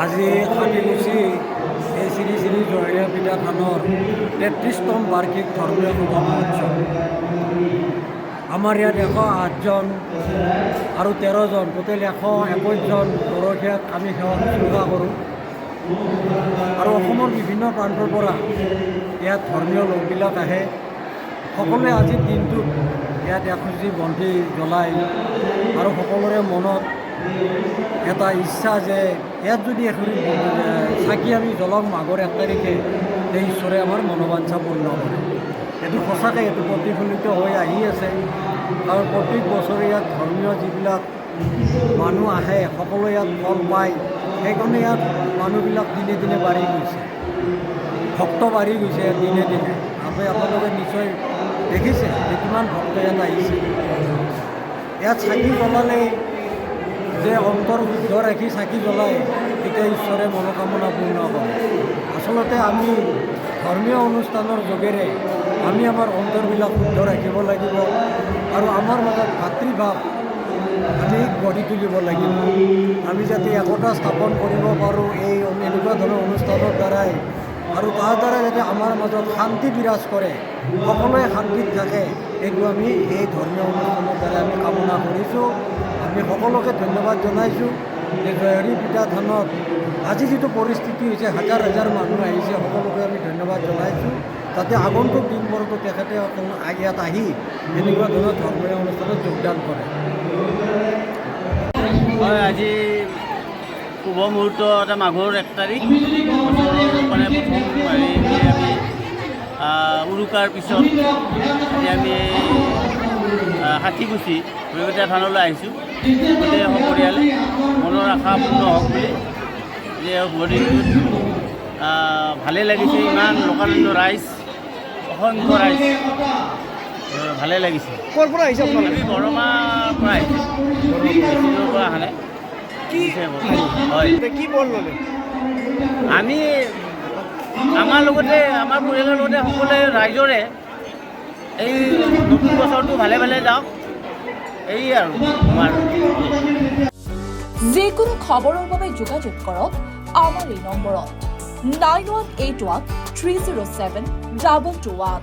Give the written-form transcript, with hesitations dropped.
আজি সাতিগুছি এই শ্ৰী শ্ৰী জয়ৰীয়া পিঠা থানৰ 33তম বাৰ্ষিক ধৰ্মীয় শুভ মহোৎসৱ। আমাৰ ইয়াত 108জন আৰু 13জন টোটেল 121জন গৰখীয়াক আমি সেৱা শুশ্ৰূষা কৰোঁ আৰু অসমৰ বিভিন্ন প্ৰান্তৰ পৰা ইয়াত ধৰ্মীয় লোকবিলাক আহে। সকলোৱে আজিৰ দিনটোত ইয়াত এখুজি বন্তি জ্বলায় আৰু সকলোৰে মনত এটা ইচ্ছা যে ইয়াত যদি এখুজি চাকি আমি জ্বলাওঁ মাঘৰ 1 তাৰিখে সেই ঈশ্বৰে আমাৰ মনোবাঞ্ছা পূৰ্ণ কৰে। এইটো সঁচাকৈ এইটো প্ৰতিফলিত হৈ আহি আছে, কাৰণ প্ৰত্যেক বছৰে ইয়াত ধৰ্মীয় যিবিলাক মানুহ আহে সকলোৱে ইয়াত ফল পায়। সেইকাৰণে ইয়াত মানুহবিলাক দিনে দিনে বাঢ়ি গৈছে, ভক্ত বাঢ়ি গৈছে দিনে দিনে। আপোনালোকে নিশ্চয় দেখিছে যে কিমান ভক্ত ইয়াত আহিছে। ইয়াত চাকি জ্বলালে যে অন্তৰ শুদ্ধ ৰাখি চাকি জ্বলায় তেতিয়া ঈশ্বৰে মনোকামনা পূৰ্ণ কৰে। আচলতে আমি ধৰ্মীয় অনুষ্ঠানৰ যোগেৰে আমি আমাৰ অন্তৰবিলাক শুদ্ধ ৰাখিব লাগিব আৰু আমাৰ মাজত ভাতৃভাৱ আমি গঢ়ি তুলিব লাগিব। আমি যাতে একতা স্থাপন কৰিব পাৰোঁ এই এনেকুৱা ধৰণৰ অনুষ্ঠানৰ দ্বাৰাই, আৰু তাৰ দ্বাৰা যাতে আমাৰ মাজত শান্তি বিৰাজ কৰে, সকলোৱে শান্তিত থাকে, এইটো আমি এই ধৰ্মীয় অনুষ্ঠানৰ দ্বাৰা আমি কামনা কৰিছোঁ। আমি সকলোকে ধন্যবাদ জনাইছোঁ যে জয়ৰী পিঠা থানত আজি যিটো পৰিস্থিতি হৈছে, হাজাৰ হাজাৰ মানুহ আহিছে, সকলোকে আমি ধন্যবাদ জনাইছোঁ। যাতে আগন্তুক দিনবোৰতো তেখেতে ইয়াত আহি এনেকুৱা ধৰণৰ ধৰ্মীয় অনুষ্ঠানত যোগদান কৰে। হয়, আজি শুভ মুহূৰ্ত এটা মাঘৰ 1 তাৰিখ মানে প্ৰথম আমি উৰুকাৰ পিছত আজি আমি সাতিগুছি জয়ৰীয়া থানলৈ আহিছোঁ। গোটেই সপৰিয়ালে মনৰ আশা পূৰ্ণ হওক বুলি যে শুভ দিনটোত ভালেই লাগিছে। ইমান লোকালন্য ৰাইজ, অসংখ্য ৰাইজ, ভালেই লাগিছে। ক'ৰ পৰা আহিছে আপোনালোকে? আমি বৰমাৰ পৰা আহিছোঁ, বেছিদূৰৰ পৰা অহা নাই। হয়, কি বল ল'লে? আমি আমাৰ লগতে আমাৰ পৰিয়ালৰ লগতে সকলোৱে ৰাইজৰে এই নতুন বছৰটো ভালে ভালে যাওক, এই আৰু আমাৰ। যিকোনো খবৰৰ বাবে যোগাযোগ কৰক আমাৰ এই নম্বৰত 9181 307 221।